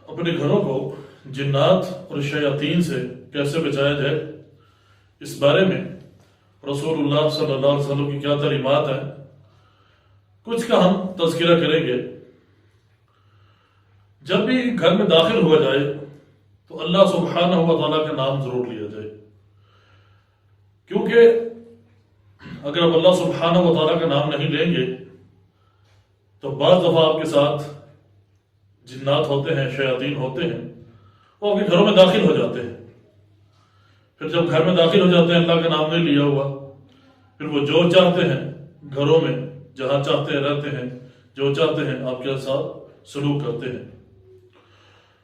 اپنے گھروں کو جنات اور شیاطین سے کیسے بچایا جائے، اس بارے میں رسول اللہ صلی اللہ علیہ وسلم کی کیا تعلیمات ہیں، کچھ کا ہم تذکرہ کریں گے۔ جب بھی گھر میں داخل ہوا جائے تو اللہ سبحانہ و تعالیٰ کا نام ضرور لیا جائے، کیونکہ اگر آپ اللہ سبحانہ و تعالیٰ کا نام نہیں لیں گے تو بعض دفعہ آپ کے ساتھ جنات ہوتے ہیں، شیاطین ہوتے ہیں، وہ آپ کے گھروں میں داخل ہو جاتے ہیں۔ پھر جب گھر میں داخل ہو جاتے ہیں، اللہ کا نام نہیں لیا ہوا، پھر وہ جو چاہتے ہیں گھروں میں جہاں چاہتے ہیں رہتے ہیں، جو چاہتے ہیں آپ کے ساتھ سلوک کرتے ہیں۔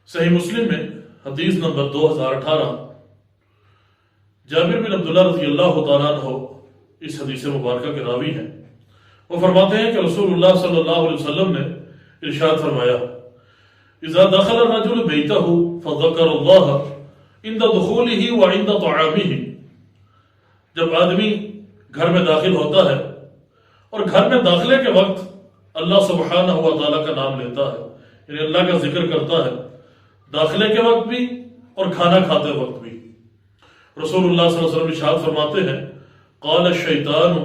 صحیح مسلم میں حدیث نمبر 2018 جابر بن عبداللہ رضی اللہ تعالیٰ عنہ اس حدیث مبارکہ کے راوی ہیں۔ وہ فرماتے ہیں کہ رسول اللہ صلی اللہ علیہ وسلم نے ارشاد فرمایا، اذا دخل الرجل بیتہ فذکر اللہ عند دخولہ وعند طعامہ، جب آدمی گھر میں داخل ہوتا ہے اور گھر میں داخلے کے وقت اللہ سبحانہ و تعالیٰ کا نام لیتا ہے، یعنی اللہ کا ذکر کرتا ہے، داخلے کے وقت بھی اور کھانا کھاتے وقت بھی۔ رسول اللہ صلی اللہ علیہ وسلم ارشاد فرماتے ہیں، قال الشیطان،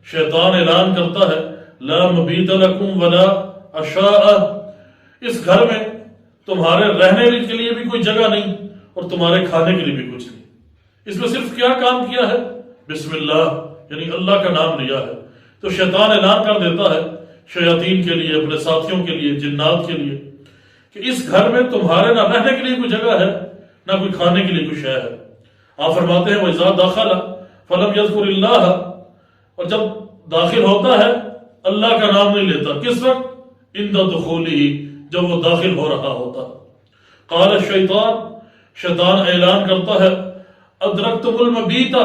شیطان اعلان کرتا ہے، لا مبیت لکم ولا عشاء، اس گھر میں تمہارے رہنے کے لیے بھی کوئی جگہ نہیں اور تمہارے کھانے کے لیے بھی کچھ نہیں۔ اس میں صرف کیا کام کیا ہے؟ بسم اللہ، یعنی اللہ کا نام لیا ہے۔ تو شیطان اعلان کر دیتا ہے شیاطین کے لیے، اپنے ساتھیوں کے لیے، جنات کے لیے، کہ اس گھر میں تمہارے نہ رہنے کے لیے کوئی جگہ ہے، نہ کوئی کھانے کے لیے کوئی شے ہے۔ آپ فرماتے ہیں وَإِذَا دَخَلَ فَلَمْ يَذْكُرِ اللَّهَ، اور جب داخل ہوتا ہے اللہ کا نام نہیں لیتا، کس وقت؟ عند دخولہ، جب وہ داخل ہو رہا ہوتا۔ قال الشیطان، شیطان اعلان کرتا ہے، ادرکتم المبیت،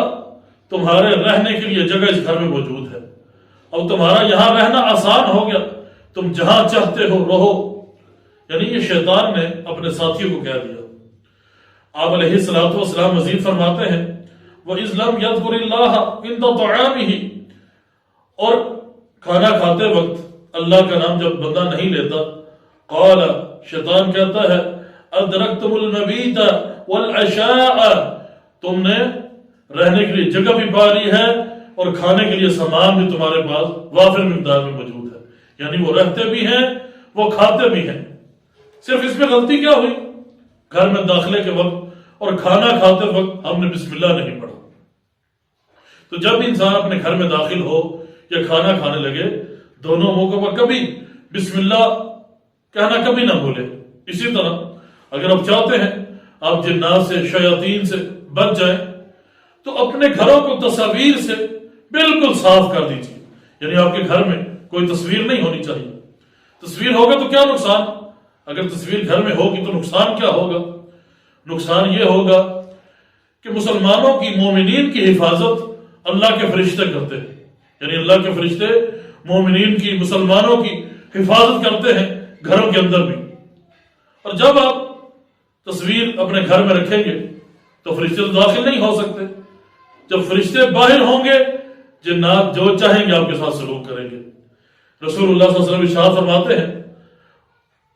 تمہارے رہنے کے لیے جگہ اس گھر میں موجود ہے، اب تمہارا یہاں رہنا آسان ہو گیا، تم جہاں چاہتے ہو رہو۔ یعنی یہ شیطان نے اپنے ساتھیوں کو کہہ دیا۔ آپ علیہ الصلوۃ والسلام مزید فرماتے ہیں، وَإِذْ لَمْ يَذْكُرِ اللَّهَ عِنْدَ طَعَامِهِ، اور کھانا کھاتے وقت اللہ کا نام جب بندہ نہیں لیتا، قال، شیطان کہتا ہے، ادرکتم المبیت والعشاء، تم نے رہنے کے لیے جگہ بھی پا لی ہے اور کھانے کے لیے سامان بھی تمہارے پاس وافر مقدار میں موجود ہے، یعنی وہ رہتے بھی ہیں، وہ کھاتے بھی ہیں۔ صرف اس میں غلطی کیا ہوئی؟ گھر میں داخلے کے وقت اور کھانا کھاتے وقت ہم نے بسم اللہ نہیں پڑھا۔ تو جب انسان اپنے گھر میں داخل ہو یا کھانا کھانے لگے، دونوں موقعوں پر کبھی بسم اللہ کہنا کبھی نہ بھولے۔ اسی طرح اگر آپ چاہتے ہیں آپ جنات سے، شیاطین سے بچ جائیں، تو اپنے گھروں کو تصاویر سے بالکل صاف کر دیجیے، یعنی آپ کے گھر میں کوئی تصویر نہیں ہونی چاہیے۔ تصویر ہوگا تو کیا نقصان؟ اگر تصویر گھر میں ہوگی تو نقصان کیا ہوگا؟ نقصان یہ ہوگا کہ مسلمانوں کی، مومنین کی حفاظت اللہ کے فرشتے کرتے ہیں، یعنی اللہ کے فرشتے مومنین کی، مسلمانوں کی حفاظت کرتے ہیں گھروں کے اندر بھی۔ اور جب آپ تصویر اپنے گھر میں رکھیں گے تو فرشتے تو داخل نہیں ہو سکتے۔ جب فرشتے باہر ہوں گے، جنات جو چاہیں گے آپ کے ساتھ سلوک کریں گے۔ رسول اللہ صلی اللہ علیہ وسلم ارشاد فرماتے ہیں،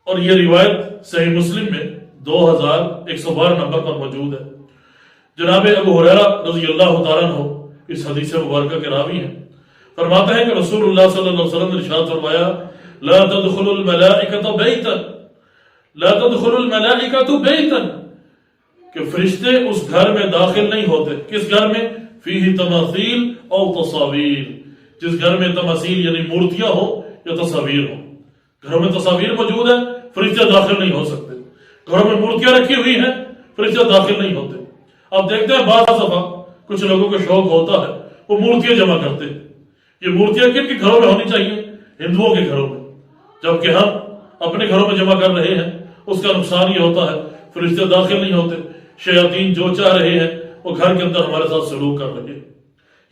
اور یہ روایت صحیح مسلم میں 2112 نمبر پر موجود ہے، جناب ابو ہریرہ رضی اللہ تعالیٰ عنہ اس حدیث مبارکہ کے راوی ہیں، فرماتے ہیں کہ رسول اللہ صلی اللہ علیہ وسلم نے ارشاد فرمایا، لا تدخل الملائکۃ بیتا، لا تدخل الملائکۃ بیتا، کہ فرشتے اس گھر میں داخل نہیں ہوتے۔ کس گھر میں؟ فیہ تماثیل او تصاویر، جس گھر میں تماثیل یعنی مورتیاں ہو یا تصاویر ہو۔ گھروں میں تصاویر موجود ہیں، فرشتے داخل نہیں ہو سکتے۔ گھروں میں مورتیاں رکھی ہوئی ہیں، فرشتے داخل نہیں ہوتے۔ آپ دیکھتے ہیں بعض دفعہ کچھ لوگوں کو شوق ہوتا ہے، وہ مورتیاں جمع کرتے ہیں۔ یہ مورتیاں کن کے گھروں میں ہونی چاہیے؟ ہندوؤں کے گھروں میں، جبکہ ہم اپنے گھروں میں جمع کر رہے ہیں۔ اس کا نقصان یہ ہوتا ہے فرشتے داخل نہیں ہوتے، شیاطین جو چاہ رہے ہیں وہ گھر کے اندر ہمارے ساتھ سلوک کر رہے ہیں۔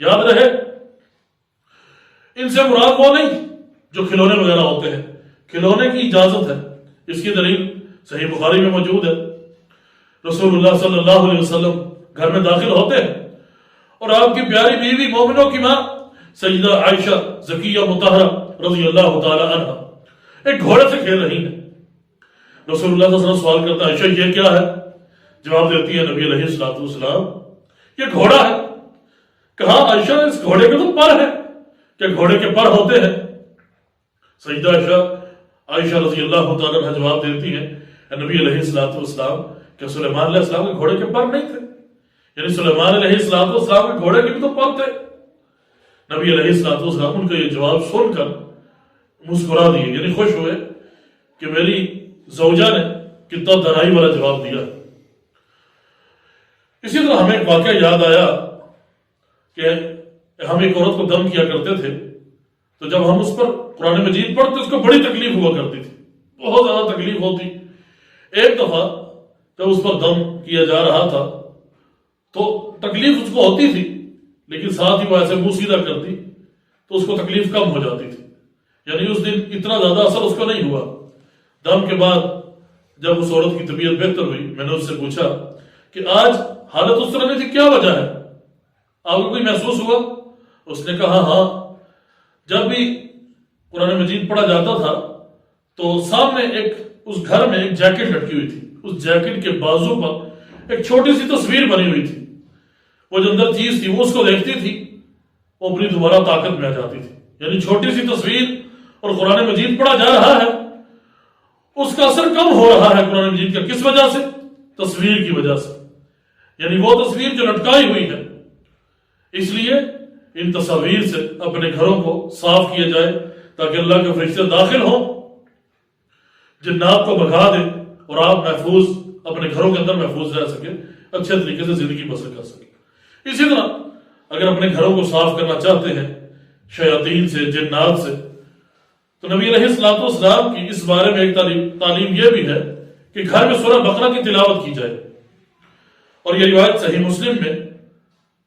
یاد رہے، ان سے مراد وہ نہیں جو کھلونے وغیرہ ہوتے ہیں، کھلونے کی اجازت ہے۔ اس کی دلیل صحیح بخاری میں موجود ہے۔ رسول اللہ صلی اللہ علیہ وسلم گھر میں داخل ہوتے ہیں اور آپ کی پیاری بیوی مومنوں کی ماں سیدہ عائشہ ذکیہ مطہرہ رضی اللہ تعالی عنہ ایک گھوڑے سے کھیل رہی ہیں۔ رسول اللہ صلی اللہ علیہ وسلم سوال کرتا ہے عائشہ یہ کیا ہے؟ جواب دیتی ہے نبی علیہ الصلوۃ والسلام یہ گھوڑا ہے۔ کہا عائشہ اس گھوڑے کے تو پر ہے، کیا گھوڑے کے پر ہوتے ہیں؟ سیدہ عائشہ رضی اللہ تعالیٰ عنہ جواب دیتی ہیں نبی علیہ الصلوۃ والسلام کہ سلیمان علیہ السلام کے گھوڑے کے پر نہیں تھے، یعنی سلیمان علیہ السلام کے گھوڑے کے بھی تو پر تھے۔ نبی علیہ الصلوۃ والسلام ان کا یہ جواب سن کر مسکرا دیے، یعنی خوش ہوئے کہ میری زوجہ نے کتنا دانائی والا جواب دیا۔ اسی طرح ہمیں ایک واقعہ یاد آیا کہ ہم ایک عورت کو دم کیا کرتے تھے، تو جب ہم اس پر قرآن مجید پڑھتے اس کو بڑی تکلیف ہوا کرتی تھی، بہت زیادہ تکلیف ہوتی۔ ایک دفعہ جب اس پر دم کیا جا رہا تھا تو تکلیف اس کو ہوتی تھی، لیکن ساتھ ہی وہ ایسے منہ سیدھا کرتی تو اس کو تکلیف کم ہو جاتی تھی، یعنی اس دن اتنا زیادہ اثر اس کو نہیں ہوا۔ دم کے بعد جب اس عورت کی طبیعت بہتر ہوئی، میں نے اس سے پوچھا کہ آج حالت اس طرح نہیں تھی، کیا وجہ ہے؟ آپ کو کوئی محسوس ہوا؟ اس نے کہا ہاں، جب بھی قرآن مجید پڑھا جاتا تھا تو سامنے اس گھر میں ایک جیکٹ لٹکی ہوئی تھی، اس جیکٹ کے بازو پر ایک چھوٹی سی تصویر بنی ہوئی تھی، وہ جو اندر چیز تھی وہ اس کو دیکھتی تھی، وہ اپنی دوبارہ طاقت میں آ جاتی تھی۔ یعنی چھوٹی سی تصویر اور قرآن مجید پڑھا جا رہا ہے، اس کا اثر کم ہو رہا ہے قرآن مجید کا، کس وجہ سے؟ تصویر کی وجہ سے، یعنی وہ تصویر جو لٹکائی ہوئی ہے۔ اس لیے ان تصاویر سے اپنے گھروں کو صاف کیا جائے تاکہ اللہ کے فرشتے داخل ہوں، جنات کو بھگا دیں اور آپ محفوظ اپنے گھروں کے اندر محفوظ رہ سکیں، اچھے طریقے سے زندگی بسر کر سکیں۔ اسی طرح اگر اپنے گھروں کو صاف کرنا چاہتے ہیں شیاطین سے، جنات سے، تو نبی علیہ الصلوۃ والسلام کی اس بارے میں ایک تعلیم یہ بھی ہے کہ گھر میں سورہ بقرہ کی تلاوت کی جائے، اور یہ روایت صحیح مسلم میں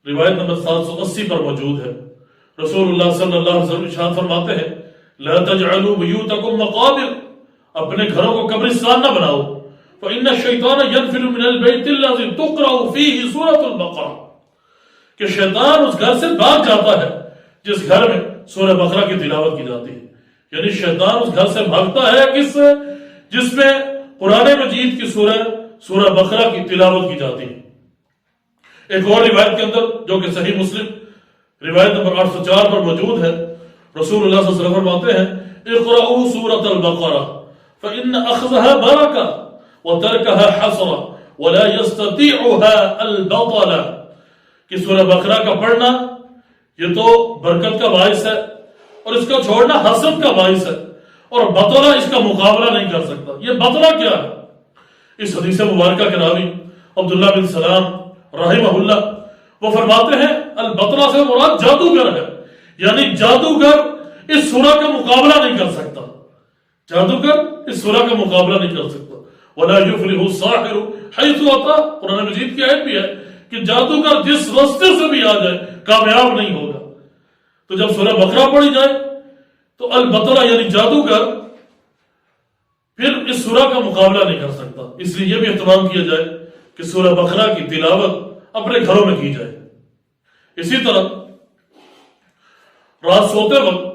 روایت نمبر 780 پر موجود ہے۔ رسول اللہ صلی اللہ علیہ وسلم ارشاد فرماتے ہیں لا تجعلوا بیوتکم مقابر، اپنے گھروں کو قبرستان نہ بناؤ، فإن الشیطان ينفر من البیت الذی تقرأ فیہ سورۃ البقرہ، کہ شیطان اس گھر سے بھاگ جاتا ہے جس گھر میں سورہ بقرہ کی تلاوت کی جاتی ہے۔ یعنی شیطان اس گھر سے بھاگتا ہے کس سے؟ جس میں قرآن مجید کی سورہ بقرہ کی تلاوت کی جاتی ہے۔ ایک اور روایت کے اندر جو کہ صحیح مسلم روایت نمبر 804 پر موجود ہے، رسول اللہ صلی اللہ علیہ وسلم فرماتے ہیں اقرأوا سورۃ البقرہ فإن أخذها برکہ وترکها حسرہ ولا يستطيعها البطل، کہ سورہ بقرہ کا پڑھنا یہ تو برکت کا باعث ہے اور اس کا چھوڑنا حسد کا باعث ہے، اور بطلہ اس کا مقابلہ نہیں کر سکتا۔ یہ بطلہ کیا ہے؟ اس حدیث مبارکہ کے راوی عبداللہ بن سلام رحمہ اللہ وہ فرماتے ہیں البطلہ سے مراد جادوگر ہے، یعنی جادوگر اس سورہ کا مقابلہ نہیں کر سکتا، جادوگر اس سورہ کا مقابلہ نہیں کر سکتا۔ ولا يفلح الساحر حيث اتى، قرآن مجید کی آیت بھی ہے کہ جادوگر جس راستے سے بھی آ جائے کامیاب نہیں ہوگا۔ تو جب سورہ بقرہ پڑھی جائے تو البطلہ یعنی جادوگر پھر اس سورہ کا مقابلہ نہیں کر سکتا، اس لیے یہ بھی اہتمام کیا جائے کہ سورہ بقرہ کی تلاوت اپنے گھروں میں کی جائے۔ اسی طرح رات سوتے وقت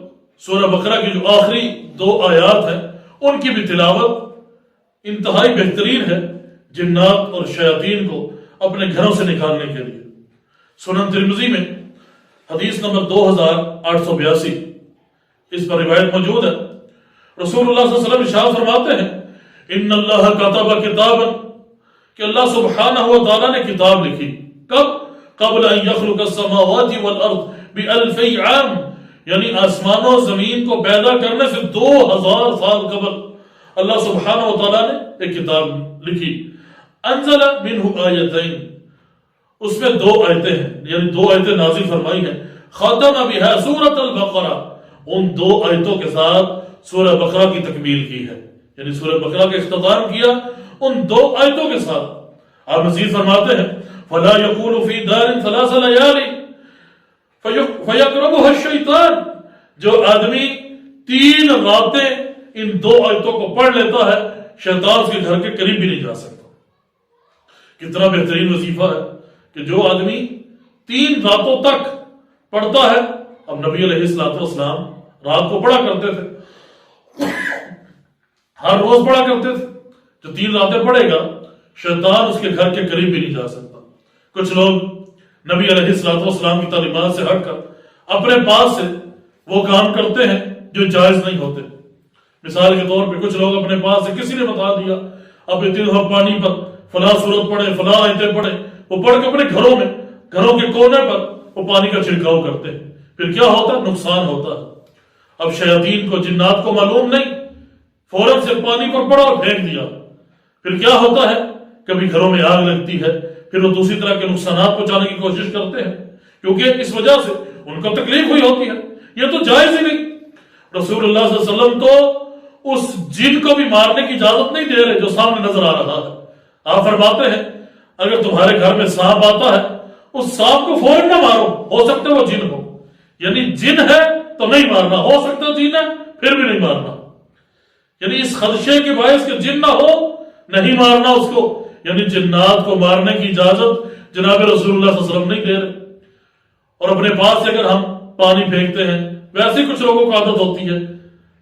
سورہ بقرہ کی جو آخری 2 آیات ہیں ان کی بھی تلاوت انتہائی بہترین ہے جنات اور شیاطین کو اپنے گھروں سے نکالنے کے لیے۔ سنن ترمذی میں حدیث نمبر 2882 اس پر روایت موجود ہے، رسول اللہ صلی اللہ علیہ وسلم ارشاد فرماتے ہیں ان اللہ کتب کتابا، کہ اللہ سبحانہ و تعالیٰ نے کتاب لکھی، کب؟ قبل ان یخلق السماوات والارض ب1000 عام، یعنی آسمانوں و زمین کو پیدا کرنے سے 2000 سال قبل اللہ سبحانہ و تعالیٰ نے ایک کتاب لکھی۔ انزل منہ آیتین، اس میں 2 آیتیں ہیں، یعنی 2 آیتیں نازل فرمائی ہیں، ختم بها سورۃ البقرہ، ان 2 آیتوں کے ساتھ سورہ بقرہ کی تکمیل کی ہے، یعنی سورہ بقرہ کا اختتام کیا ان 2 آیتوں کے ساتھ۔ آپ مزید فرماتے ہیں فلا يقول في دار 3 ليال فيقربها الشيطان، جو آدمی 3 راتیں ان 2 آیتوں کو پڑھ لیتا ہے شیطان اس کے گھر کے قریب بھی نہیں جا سکتا۔ کتنا بہترین وظیفہ ہے کہ جو آدمی 3 راتوں تک پڑھتا ہے۔ اب نبی علیہ الصلوۃ والسلام رات کو پڑھا کرتے تھے، ہر روز پڑھا کرتے تھے، جو 3 راتیں پڑھے گا شیطان اس کے گھر کے قریب بھی نہیں جا سکتا۔ کچھ لوگ نبی علیہ السلام کی تعلیمات سے ہٹ کر اپنے پاس سے وہ کام کرتے ہیں جو جائز نہیں ہوتے۔ مثال کے طور پہ کچھ لوگ اپنے پاس سے کسی نے بتا دیا اب اتنا پانی پر فلاں صورت پڑھے، فلاں آیتیں پڑھے، وہ پڑھ کے اپنے گھروں میں، گھروں کے کونے پر وہ پانی کا چھڑکاؤ کرتے ہیں، پھر کیا ہوتا ہے؟ نقصان ہوتا ہے۔ اب شیاطین کو، جنات کو معلوم نہیں، فوراً سے پانی پر پڑا اور پھینک دیا، پھر کیا ہوتا ہے؟ کبھی گھروں میں آگ لگتی ہے، پھر وہ دوسری طرح کے نقصانات پہنچانے کی کوشش کرتے ہیں، کیونکہ اس وجہ سے ان کو تکلیف ہوئی ہوتی ہے۔ یہ تو جائز ہی نہیں۔ رسول اللہ صلی اللہ علیہ وسلم تو اس جن کو بھی مارنے کی اجازت نہیں دے رہے جو سامنے نظر آ رہا ہے۔ آپ فرماتے ہیں اگر تمہارے گھر میں سانپ آتا ہے اس سانپ کو فوراً نہ مارو، ہو سکتا ہے وہ جن ہو، یعنی جن ہے تو نہیں مارنا، ہو سکتا ہے جن ہے پھر بھی نہیں مارنا، یعنی اس خدشے کے باعث کہ جن نہ ہو نہیں مارنا اس کو، یعنی جنات کو مارنے کی اجازت جناب رسول اللہ صلی اللہ علیہ وسلم نہیں دے رہے۔ اور اپنے پاس سے اگر ہم پانی پھینکتے ہیں، ویسے ہی کچھ لوگوں کو عادت ہوتی ہے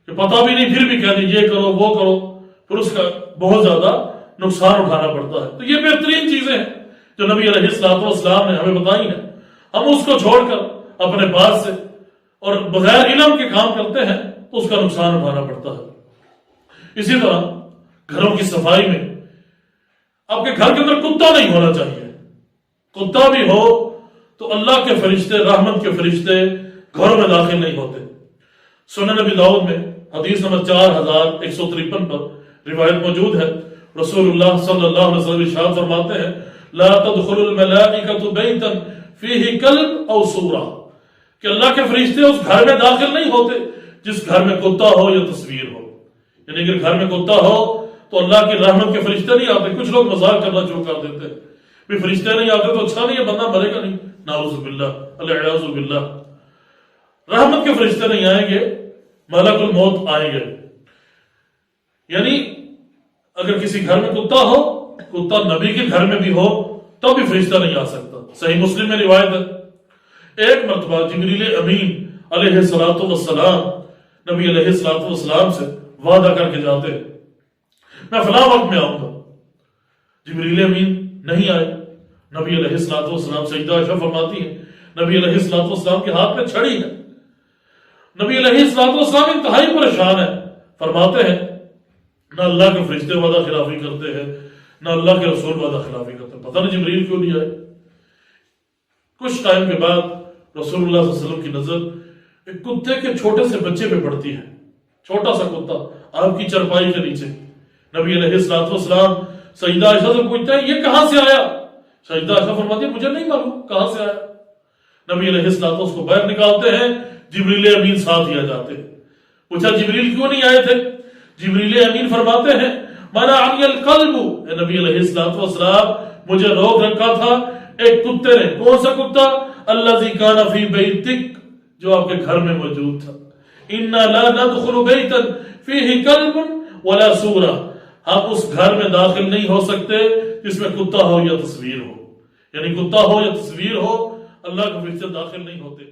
کہ پتہ بھی نہیں پھر بھی کہتے یہ کرو وہ کرو، پھر اس کا بہت زیادہ نقصان اٹھانا پڑتا ہے۔ تو یہ بہترین چیزیں ہیں جو نبی علیہ السلام نے ہمیں بتائی ہیں، ہم اس کو چھوڑ کر اپنے پاس سے اور بغیر علم کے کام کرتے ہیں تو اس کا نقصان اٹھانا پڑتا ہے۔ اسی طرح گھروں کی صفائی میں آپ کے گھر کے اندر کتا نہیں ہونا چاہیے۔ کتا بھی ہو تو اللہ کے فرشتے، رحمت کے فرشتے گھروں میں داخل نہیں ہوتے۔ سنن نبی داؤد میں حدیث نمبر 4153 پر روایت موجود ہے، رسول اللہ صلی اللہ علیہ وسلم ارشاد فرماتے ہیں لا تدخل الملائکۃ بیتا فیہ کلب او سورہ، کہ اللہ کے فرشتے اس گھر میں داخل نہیں ہوتے جس گھر میں کتا ہو یا تصویر ہو، یعنی اگر گھر میں کتا ہو تو اللہ کی رحمت کے فرشتے نہیں آتے۔ کچھ لوگ مذاق کرنا شروع کر دیتے ہیں، بھی فرشتے نہیں آتے تو اچھا نہیں ہے، بندہ مرے گا نہیں، نعوذ باللہ، العیاذ باللہ۔ رحمت کے فرشتے نہیں آئیں گے، ملک الموت آئیں گے، یعنی اگر کسی گھر میں کتا ہو، کتا نبی کے گھر میں بھی ہو تو بھی فرشتہ نہیں آ سکتا۔ صحیح مسلم میں روایت ہے ایک مرتبہ جبریل امین علیہ السلام نبی علیہ السلام سے وعدہ کر کے جاتے ہیں میں فلاں وقت میں آؤں گا، جبریل امین نہیں آئے، نبی علیہ السلام، سیدہ عائشہ فرماتی ہیں نبی علیہ السلام کے ہاتھ میں چھڑی ہے، نبی علیہ السلام انتہائی پریشان ہے، فرماتے ہیں نہ اللہ کے فرشتے وعدہ خلافی کرتے ہیں نہ اللہ کے رسول وعدہ خلافی کرتے ہیں، پتہ نہیں جبریل کیوں نہیں آئے۔ کچھ ٹائم کے بعد رسول اللہ صلی اللہ علیہ وسلم کی نظر ایک کتے کے چھوٹے سے بچے پہ پڑتی ہے، چھوٹا سا کتا آپ کی چرپائی کے نیچے۔ نبی علیہ السلام سیدہ عائشہ سے پوچھتے ہیں یہ کہاں سے آیا؟ سیدہ عائشہ فرماتی ہے مجھے نہیں معلوم کہاں سے آیا۔ نبی علیہ السلام اس کو باہر نکالتے ہیں، جبریل امین ساتھ ہی آ جاتے ہیں۔ پوچھا جبریل کیوں نہیں آئے تھے؟ جبریل امین فرماتے ہیں منعنی القلب، اے نبی علیہ السلام مجھے روک رکھا تھا ایک کتے نے۔ کون سا کتا؟ الذی کان فی بیتک، جو آپ کے گھر میں موجود تھا۔ انا لا ندخل بیتا فیہ کلب ولا سورہ، ہم اس گھر میں داخل نہیں ہو سکتے جس میں کتا ہو یا تصویر ہو، یعنی کتا ہو یا تصویر ہو اللہ کے فرشتے داخل نہیں ہوتے۔